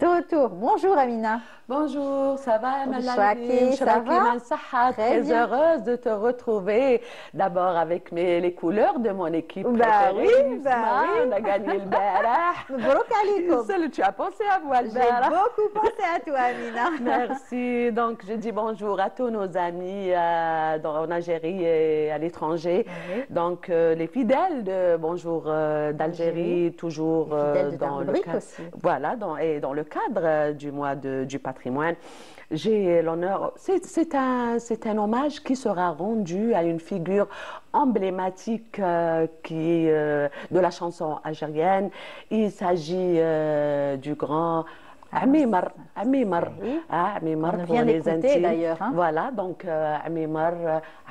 De retour. Bonjour Amina. Bonjour, ça va Chouaki, ça va? Très Très bien. heureuse de te retrouver. D'abord avec les couleurs de mon équipe Bah préférée, oui, Yusma. bah oui. On a gagné le Barah. Mabrouk alikoum. Seul, tu as pensé à moi le J'ai Barah. beaucoup pensé à toi Amina. Merci. Donc, je dis bonjour à tous nos amis en Algérie et à l'étranger. Oui. Donc, les fidèles de Bonjour d'Algérie, toujours Les fidèles de ta dans le rubrique cadre, aussi. voilà, et dans le cadre du mois du patrimoine. J'ai l'honneur, c'est un hommage qui sera rendu à une figure emblématique de la chanson algérienne. Il s'agit du grand Amimar, Amimar, Oui. Amimar On pour vient les d'écouter intimes. d'ailleurs. Hein. Voilà, donc Amimar,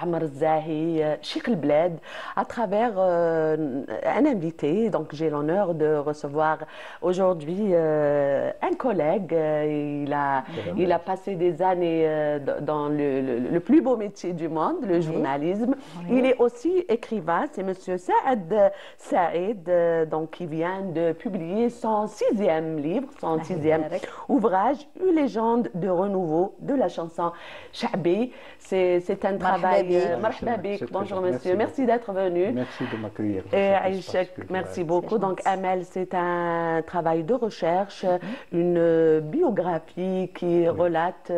Amr Zahi, Cheikh El Bled, à travers un invité. Donc j'ai l'honneur de recevoir aujourd'hui un collègue. Il a passé des années dans le plus beau métier du monde, le journalisme. Oui. Il est aussi écrivain, c'est Monsieur Saïd, donc qui vient de publier son sixième livre, son sixième ouvrage, Une légende de renouveau de la chanson Cha'bi. C'est un travail. Marhaba bik. Bonjour monsieur, merci d'être venu. Merci de m'accueillir. Merci beaucoup. Donc Amel, c'est un travail de recherche, une biographie qui relate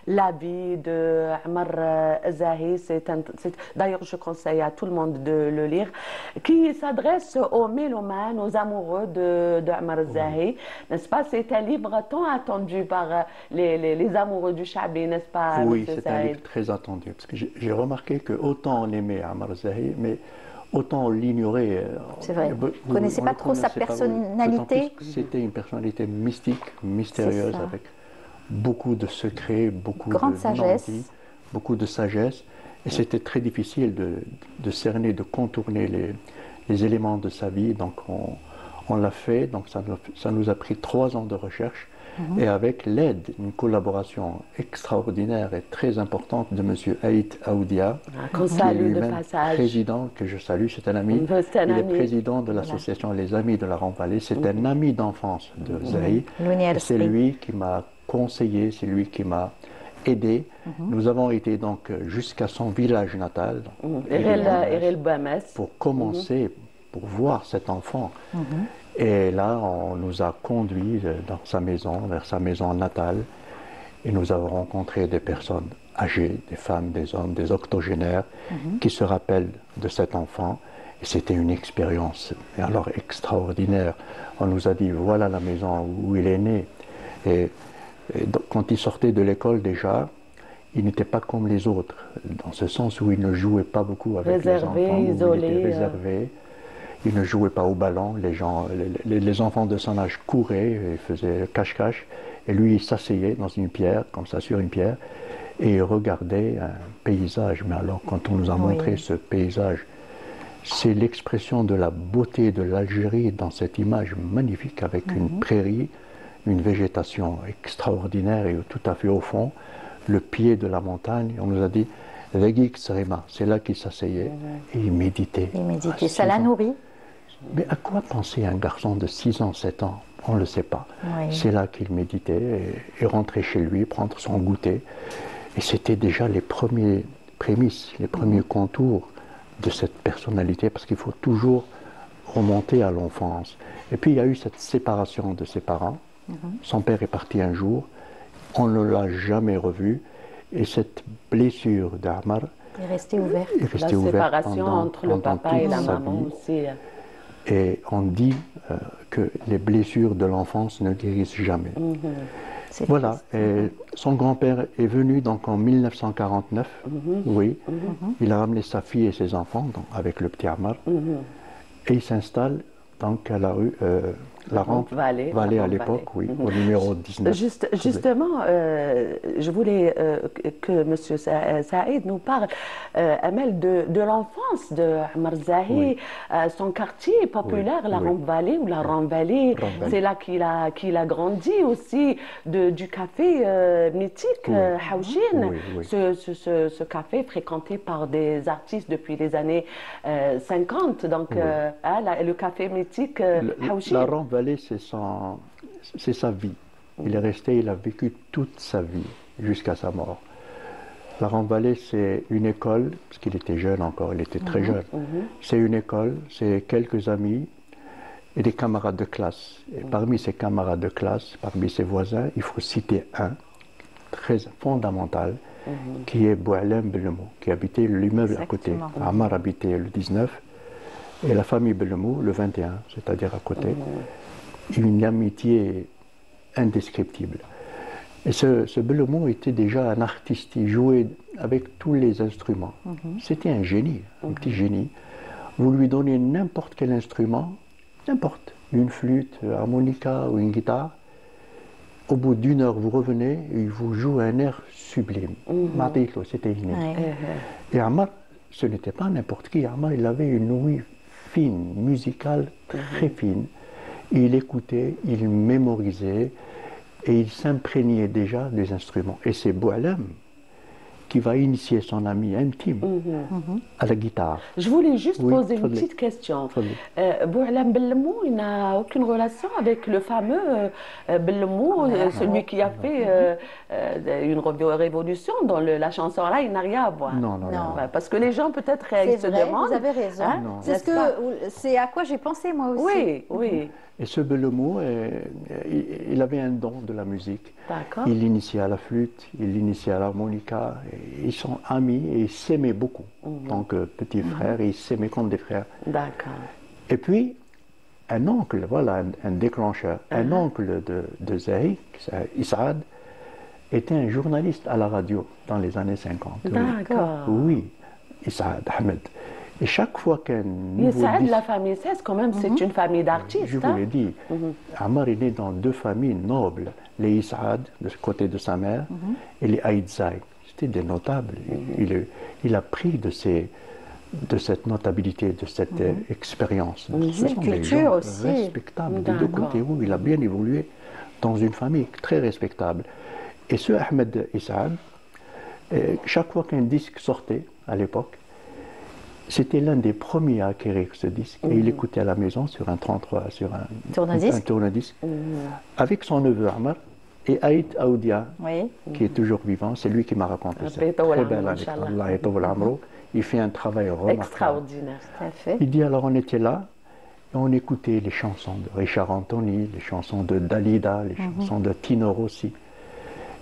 la vie de Amr Zahi. D'ailleurs, je conseille à tout le monde de le lire, qui s'adresse aux mélomanes, aux amoureux de Amr Zahi. N'est-ce pas? C'est un livre tant attendu par les amoureux du Cha'bi, n'est-ce pas? Oui, c'est un livre très attendu. Parce que j'ai remarqué que autant on aimait Amr Zahi, mais autant on l'ignorait. C'est vrai. Vous ne connaissez pas trop sa personnalité? C'était une personnalité mystique, mystérieuse, avec beaucoup de secrets, beaucoup grande de sagesse. non-dits, beaucoup de sagesse. Et c'était très difficile de cerner, de contourner les éléments de sa vie. Donc on l'a fait. Donc ça nous a pris 3 ans de recherche. Et avec l'aide, une collaboration extraordinaire et très importante de M. Aït Aoudia, qu'on salue de passage. Président, que je salue, c'est un ami. Il est président de l'association Les Amis de la Rand-Vallée. C'est un ami d'enfance de Zahi. C'est lui qui m'a conseillé, c'est lui qui m'a aidé. Nous avons été donc jusqu'à son village natal, pour commencer, pour voir cet enfant. Et là, on nous a conduits dans sa maison, vers sa maison natale, et nous avons rencontré des personnes âgées, des femmes, des hommes, des octogénaires, qui se rappellent de cet enfant. Et c'était une expérience alors extraordinaire. On nous a dit, voilà la maison où il est né. Et donc, quand il sortait de l'école déjà, il n'était pas comme les autres, dans ce sens où il ne jouait pas beaucoup avec les enfants, isolé, il était réservé. Il ne jouait pas au ballon, les enfants de son âge couraient et faisaient cache-cache, et lui il s'asseyait dans une pierre, comme ça sur une pierre, et il regardait un paysage. Mais alors quand on nous a montré ce paysage, c'est l'expression de la beauté de l'Algérie dans cette image magnifique avec une prairie, une végétation extraordinaire et tout à fait au fond, le pied de la montagne. On nous a dit, c'est là qu'il s'asseyait et il méditait. Il méditait, ça l'a nourri. Mais à quoi pensait un garçon de 6 ans, 7 ans? On ne le sait pas. C'est là qu'il méditait et rentrait chez lui, prendre son goûter. Et c'était déjà les premiers prémices, les premiers contours de cette personnalité, parce qu'il faut toujours remonter à l'enfance. Et puis il y a eu cette séparation de ses parents. Son père est parti un jour, on ne l'a jamais revu. Et cette blessure d'Amar est restée ouverte. La séparation entre le papa et la maman aussi. Et on dit que les blessures de l'enfance ne guérissent jamais. Voilà. Et son grand-père est venu donc en 1949. Il a ramené sa fille et ses enfants donc, avec le petit Amar. Et il s'installe donc à la rue La rampe Vallée à l'époque, oui, au numéro 19. Justement, je voulais que M. Saïd nous parle, Amel, de l'enfance de Ammar Zahi, son quartier populaire, la Rampe Vallée ou la Rampe Vallée. C'est là qu'il a grandi aussi, du café mythique Haouchine. Ce café fréquenté par des artistes depuis les années 50. Donc, le café mythique Haouchine. La Rampe Vallée, c'est sa vie. Il est resté, il a vécu toute sa vie jusqu'à sa mort. La Rampe Vallée, c'est une école, parce qu'il était jeune encore, il était très jeune. C'est une école, c'est quelques amis et des camarades de classe. Et parmi ces camarades de classe, parmi ses voisins, il faut citer un très fondamental, qui est Boualem Bellemou, qui habitait l'immeuble à côté. Ammar habitait le 19 et la famille Bellemou le 21, c'est-à-dire à côté. Une amitié indescriptible. Et ce Bellemou était déjà un artiste, il jouait avec tous les instruments. C'était un génie, un petit génie. Vous lui donnez n'importe quel instrument, n'importe, une flûte, harmonica ou une guitare, au bout d'une heure, vous revenez et il vous joue un air sublime. Matilo, c'était inné. Et Ammar, ce n'était pas n'importe qui. Ammar, il avait une ouïe fine, musicale, très fine. Il écoutait, il mémorisait et il s'imprégnait déjà des instruments. Et c'est Boualem qui va initier son ami intime à la guitare. Je voulais juste poser une petite question. Boualem Bellemou, il n'a aucune relation avec le fameux Bellemou, celui qui a fait une révolution dans la chanson là, il n'a rien à voir. Non. Parce que les gens peut-être se demandent. Vous avez raison. C'est à quoi j'ai pensé moi aussi. Oui. Et ce Bellemou, il avait un don de la musique. Il l'initiait à la flûte, il l'initiait à l'harmonica. Ils sont amis et ils s'aimaient beaucoup. Donc, petits frères, ils s'aimaient comme des frères. D'accord. Et puis, un oncle, voilà, un déclencheur. Un oncle de Zahi, Issaad, était un journaliste à la radio dans les années 50. D'accord. Oui, Issaad Ahmed. Et chaque fois qu'un nouveau disque... la famille 16, quand même, c'est une famille d'artistes. Je vous l'ai dit. Ammar est né dans deux familles nobles. Les Issaad, du côté de sa mère, et les Aïdzaï. C'était des notables. Il a pris de cette notabilité, de cette expérience. Ce sont des gens aussi respectables des deux côtés. Où il a bien évolué dans une famille très respectable. Et ce Ahmed Issaad, chaque fois qu'un disque sortait à l'époque, c'était l'un des premiers à acquérir ce disque. Et il écoutait à la maison sur un 33, sur un tourne-disque, avec son neveu Ammar et Aïd Aoudia, qui est toujours vivant. C'est lui qui m'a raconté ça. Très belle anecdote. Il fait un travail remarquable. Extraordinaire. Il dit alors on était là et on écoutait les chansons de Richard Anthony, les chansons de Dalida, les chansons de Tino Rossi.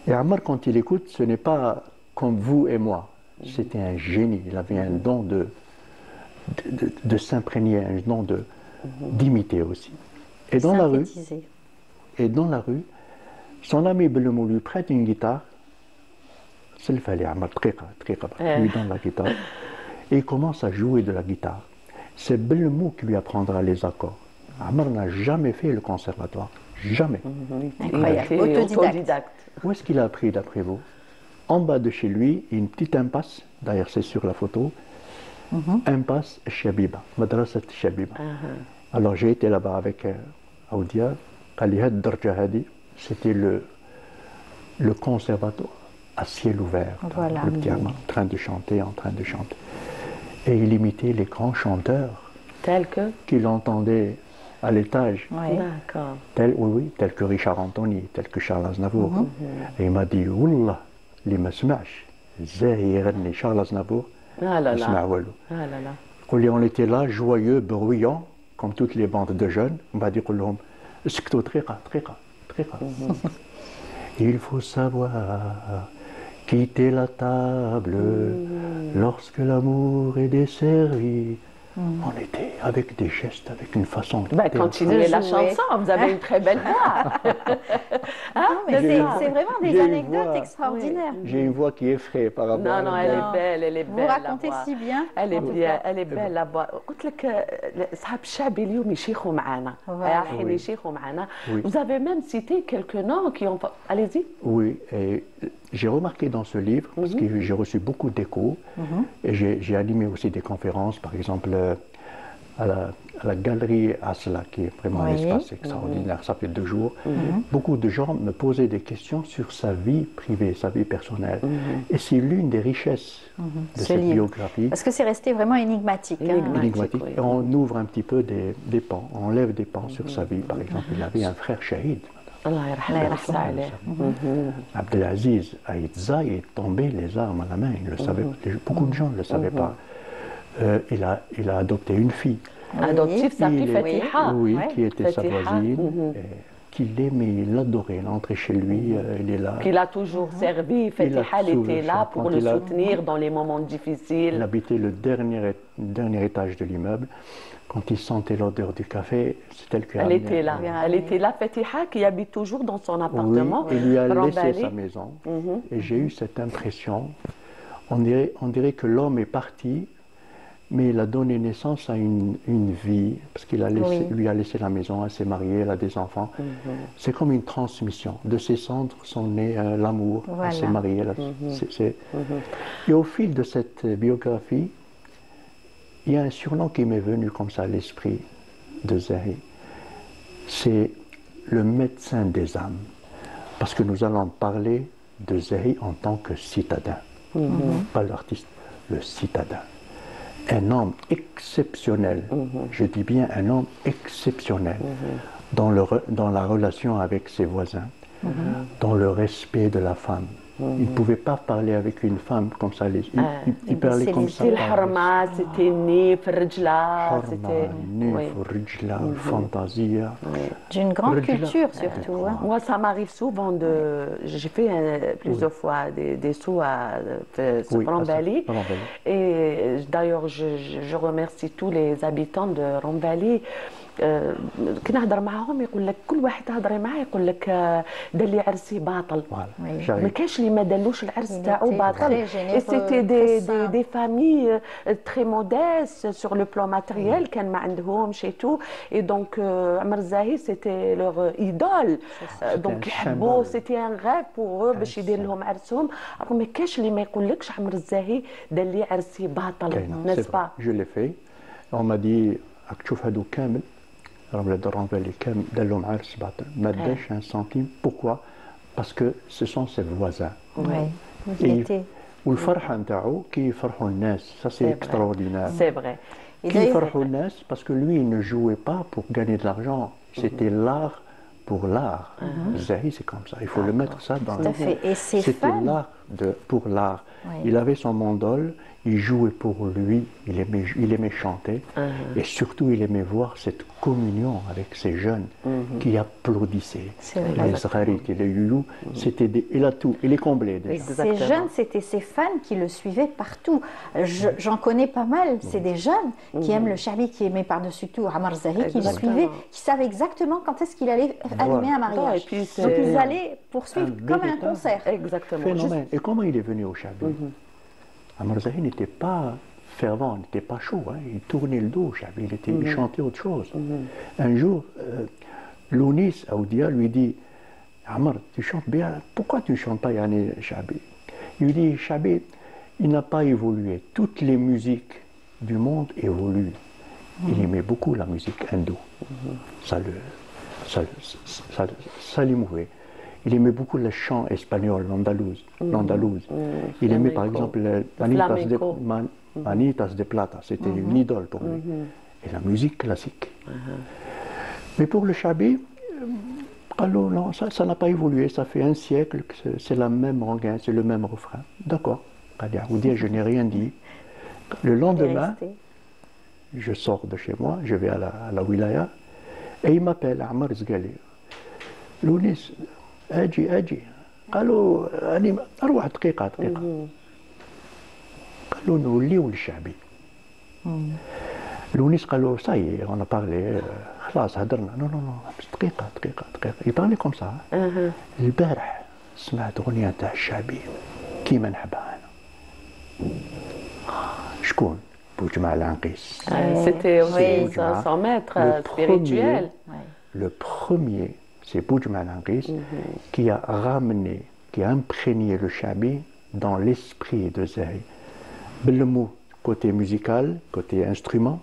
Et Ammar, quand il écoute, ce n'est pas comme vous et moi. C'était un génie. Il avait un don de s'imprégner, un don d'imiter aussi. Et dans la rue, son ami Bellemou lui prête une guitare. C'est le fallait Ammar lui donne la guitare et il commence à jouer de la guitare. C'est Bellemou qui lui apprendra les accords. Ammar n'a jamais fait le conservatoire, jamais. Incroyable, autodidacte. Où est-ce qu'il a appris d'après vous? En bas de chez lui, une petite impasse, d'ailleurs c'est sur la photo, impasse Chabiba, Madrasat Chabiba. Alors j'ai été là-bas avec Aoudia, c'était le conservatoire à ciel ouvert, le petit Ammar, en train de chanter. Et il imitait les grands chanteurs qu'il entendait à l'étage. D'accord. Tel que Richard Anthony, tel que Charles Aznavour. Et il m'a dit, Wallah, اللي ما سمعش زاهي يغني شارل أزنافور يسمع والو. On était là, joyeux, bruyants, comme toutes les bandes de jeunes. On va dire لهم اسكتوا دقيقة. Il faut savoir quitter la table lorsque l'amour est desservi. On était avec des gestes, avec une façon de continuez la chanson, vous avez une très belle voix. C'est vraiment des anecdotes extraordinaires. J'ai une voix qui effraie par rapport à... Non, elle est belle, elle est belle. Vous racontez si bien. Elle est bien, elle est belle la voix. قلت لك صحاب الشعب اليوم يشيخوا معنا. حين يشيخوا معنا. Vous avez même cité quelques noms qui ont... Allez-y. Oui, et j'ai remarqué dans ce livre, parce que j'ai reçu beaucoup d'échos, et j'ai animé aussi des conférences, par exemple à la galerie Asla, qui est vraiment un espace extraordinaire, ça fait 2 jours. Beaucoup de gens me posaient des questions sur sa vie privée, sa vie personnelle. Et c'est l'une des richesses de cette biographie. Parce que c'est resté vraiment énigmatique. Énigmatique. Et on ouvre un petit peu des pans, on lève des pans sur sa vie. Par exemple, il avait un frère shahid. Abdelaziz Aïdza est tombé les armes à la main. Il le savait, beaucoup de gens ne le savaient pas. Il a adopté une fille. Adoptif, sa fille Fatiha. Oui, qui était sa voisine. Qu'il aimait, il l'adorait. Il entrait chez lui, il est là. Qu'il a toujours servi. Fatiha, elle était là pour le soutenir dans les moments difficiles. Il habitait le dernier étage de l'immeuble. Quand il sentait l'odeur du café, c'est elle qui a... Elle était là. Elle était là, Fatiha, qui habite toujours dans son appartement. Oui, il lui a laissé sa maison. Et j'ai eu cette impression. On dirait que l'homme est parti, mais il a donné naissance à une vie, parce qu'il lui a laissé la maison, elle s'est mariée, elle a des enfants. C'est comme une transmission. De ses cendres sont nés l'amour, elle s'est mariée. Et au fil de cette biographie, il y a un surnom qui m'est venu comme ça à l'esprit de Zahi. C'est le médecin des âmes. Parce que nous allons parler de Zahi en tant que citadin. Pas l'artiste, le citadin. Un homme exceptionnel, je dis bien un homme exceptionnel, dans la relation avec ses voisins, dans le respect de la femme. Il ne pouvait pas parler avec une femme comme ça. Il parlait comme ça. C'était الحرمة, c'était nif, rejla, c'était... Fantasia. D'une grande culture surtout. Moi, ça m'arrive souvent de... J'ai fait plusieurs fois des sauts sur Rambali. Et d'ailleurs, je remercie tous les habitants de Rambali. كي نهضر معاهم يقول لك كل واحد تهضري معاه يقول لك دلي عرسي باطل ما كاش اللي ما دلوش العرس تاعو باطل. Et c'était des familles très modestes sur le plan matériel كان ما عندهمش et tout. Et donc عمر الزاهي c'était leur idole. Donc يحبوا, c'était un rêve pour eux باش يدير لهم عرسهم. alors ما كاش اللي ما يقولكش عمر الزاهي دلي عرسي باطل, n'est-ce pas? Je l'ai fait. On m'a dit راك تشوف هادو كامل ولاد رامبالي كامل دار لهم عرس باطل ما داش ان سنتيم. Pourquoi? Parce que ce sont ses voisins. والفرحه نتاعو كي يفرحوا الناس, ça c'est extraordinaire. C'est vrai. كي يفرحوا الناس parce que lui il ne jouait pas pour gagner de l'argent, c'était l'art pour l'art. Zahi c'est comme ça, il faut le mettre ça dans le... Et c'était l'art pour l'art. Il avait son mandole, il jouait pour lui, il aimait chanter, et surtout il aimait voir cette communion avec ces jeunes qui applaudissaient. Les Zgharik et les Youlou, c'était il a tout, il est comblé déjà. Ces jeunes, c'était ces fans qui le suivaient partout. J'en connais pas mal, c'est des jeunes qui aiment le Chabi, qui aimaient par-dessus tout Amar Zahi, qui le suivaient, qui savaient exactement quand est-ce qu'il allait animer un mariage. Donc ils allaient poursuivre comme un concert. Exactement. Phénomène. Et comment il est venu au Chabi? Amar Zahi n'était pas fervent, n'était pas chaud, il tournait le dos au Chabi, il chantait autre chose. Un jour, Lounis Aoudia lui dit, Amar, tu chantes bien, pourquoi tu ne chantes pas Yanni Chabi? Il lui dit, Chabi, il n'a pas évolué, toutes les musiques du monde évoluent. Il aimait beaucoup la musique hindoue, ça l'émouvait. Il aimait beaucoup les chants espagnols, l'andalouse. Il aimait par exemple Manitas de Plata, c'était une idole pour lui. Et la musique classique. Mais pour le Chabi, alors non, ça n'a pas évolué, ça fait un siècle que c'est la même rengaine, c'est le même refrain. D'accord, je n'ai rien dit. Le lendemain, je sors de chez moi, je vais à la wilaya, et il m'appelle Amar Zgali. Lounis, اجي قالوا اني اروح دقيقه قالوا نوليو للشعبي. Lounis قالوا ça y est, on a parlé, خلاص هدرنا. Non, non, non, بس دقيقة دقيقة دقيقة. Il parlait comme ça. البارح سمعت أغنية تاع الشعبي كيما نحبها أنا. شكون؟ بوجمع العنقيس. C'était son maître spirituel. Le premier, c'est Boujma Langhis qui a ramené, qui a imprégné le chabi dans l'esprit de Zahi. Le mot côté musical, côté instrument.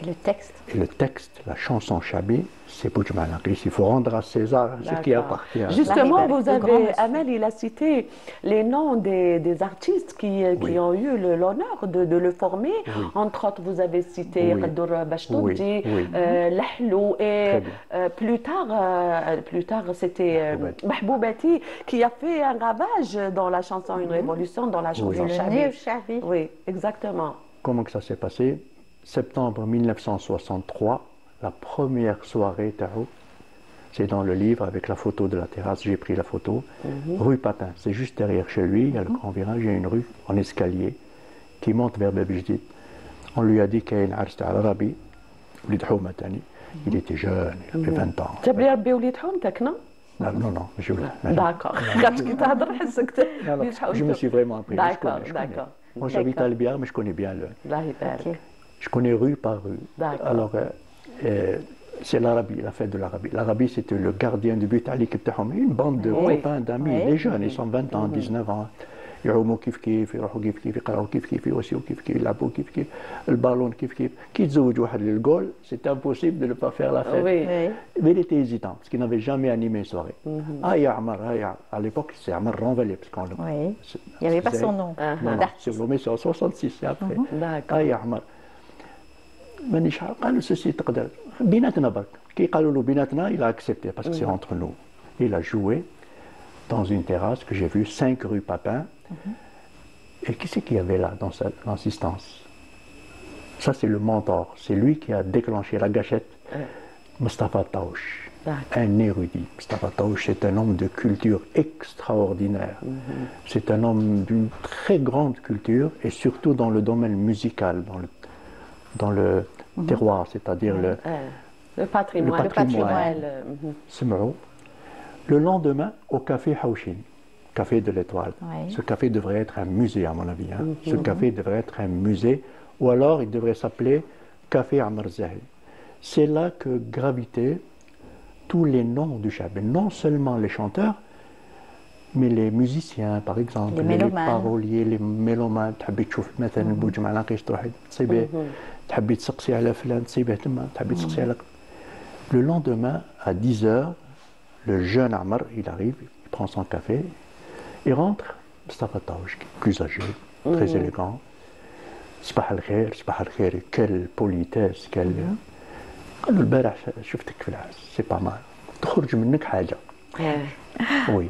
Et le texte. Et le texte, la chanson chabi, c'est Boujma Langhis. Il faut rendre à César ce qui appartient à Justement, vous avez, Amel, il a cité les noms des artistes qui ont eu l'honneur de le former. Oui. Entre autres, vous avez cité Qadour Bachtoudi, Lahlou et plus tard c'était Mahboubati qui a fait un ravage dans la chanson, une révolution dans la chanson chabi. Oui, exactement. Comment que ça s'est passé? Septembre 1963, la première soirée Taou, c'est dans le livre avec la photo de la terrasse, j'ai pris la photo. Rue Papin, c'est juste derrière chez lui, il y a le grand virage, il y a une rue en escalier qui monte vers Babjdid. On lui a dit qu'il y a une arste à l'Arabi, il était jeune, il avait 20 ans. Tu as bien oublié non? Non, non, je voulais. D'accord. Je me suis vraiment appris. D'accord, d'accord. Moi j'habite à Albiar, mais je connais bien le. Je connais rue par rue. Alors, c'est l'Arabie, la fête de l'Arabie. L'Arabie, c'était le gardien du but, une bande de copains, d'amis, des jeunes, ils sont 20 ans, 19 ans. يعوموا كيف كيف يروحوا كيف كيف يقراوا كيف كيف يوسيوا كيف كيف يلعبوا كيف كيف البالون كيف كيف كي يتزوج واحد للجول c'est impossible de ne pas faire la fête. Mais il était hésitant parce qu'il n'avait jamais animé une soirée. Ya Amar, à l'époque c'est Amar Renvelé parce qu'on il n'y avait pas son nom. C'est le c'est en 66 c'est après. Ya Amar مانيش قالوا ceci تقدر بيناتنا برك كي قالوا له بيناتنا il a accepté parce que c'est entre nous. Il a joué dans une terrasse que j'ai vue 5 rue Papin. Et qui c'est qu'il y avait là dans l'assistance? Ça c'est le mentor, c'est lui qui a déclenché la gâchette. Mustafa Taouch, un érudit. Mustafa Taouch c'est un homme de culture extraordinaire. C'est un homme d'une très grande culture et surtout dans le domaine musical, dans le terroir, c'est-à-dire le patrimoine. Le lendemain, au café Haouchin, café de l'Étoile. Ce café devrait être un musée, à mon avis. Ce café devrait être un musée, ou alors il devrait s'appeler Café Amar Zahi. C'est là que gravitaient tous les noms du chabi. Non seulement les chanteurs, mais les musiciens, par exemple, les paroliers, les mélomanes. تحبي تشوف مثلا بوجمع العنقيس تروحي تصيبيه تحبي تسقسي على فلان تصيبيه تما تحبي تسقسي على. Le lendemain, à 10h, le jeune Amar, il arrive, il prend son café, il rentre, Mustafa Taouch, plus âgé, très élégant. صباح الخير صباح الخير, quelle politesse, quelle. قال له البارح شفتك في العرس, c'est pas mal. تخرج منك حاجة. Oui.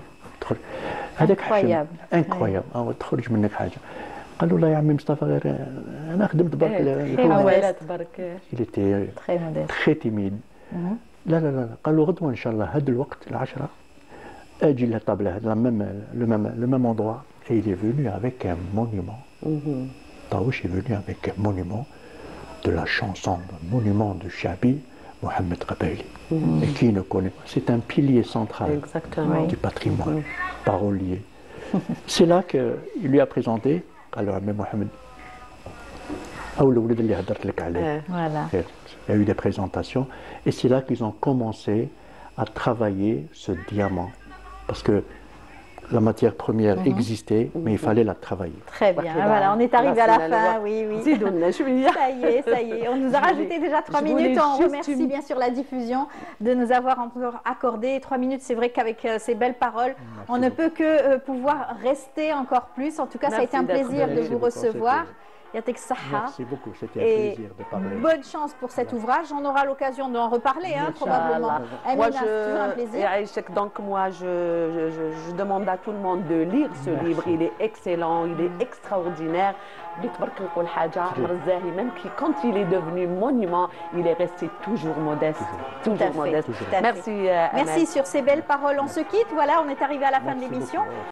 هذاك حاجة incroyable. تخرج منك حاجة. قال له لا يا عمي مصطفى غير أنا خدمت برك. Il était très timide. لا لا لا, قال له غدوة إن شاء الله هذا الوقت 10 أجي للطابلة هذا le même endroit. Et il est venu avec un monument. Taouch est venu avec un monument de la chanson, un monument de Chabi, Mohamed Qabaili. Et qui ne connaît pas, c'est un pilier central du patrimoine, parolier. C'est là qu'il lui a présenté, alors Mohamed, voilà. Il y a eu des présentations, et c'est là qu'ils ont commencé à travailler ce diamant. Parce que la matière première existait, mais il fallait la travailler. Très bien, voilà, on est arrivé à la fin, oui. Ça y est, on nous a rajouté déjà 3 minutes. On remercie bien sûr la diffusion de nous avoir encore accordé 3 minutes. C'est vrai qu'avec ces belles paroles, on ne peut que pouvoir rester encore plus. En tout cas, ça a été un plaisir de vous recevoir. Merci beaucoup, c'était un plaisir de parler. Bonne chance pour cet ouvrage. On aura l'occasion d'en reparler, probablement. Moi, c'est toujours un plaisir. Donc, moi, je demande à tout le monde de lire ce livre. Il est excellent, il est extraordinaire. Même quand il est devenu monument, il est resté toujours modeste. Toujours modeste. Merci. Merci sur ces belles paroles. On se quitte. Voilà, on est arrivé à la fin de l'émission.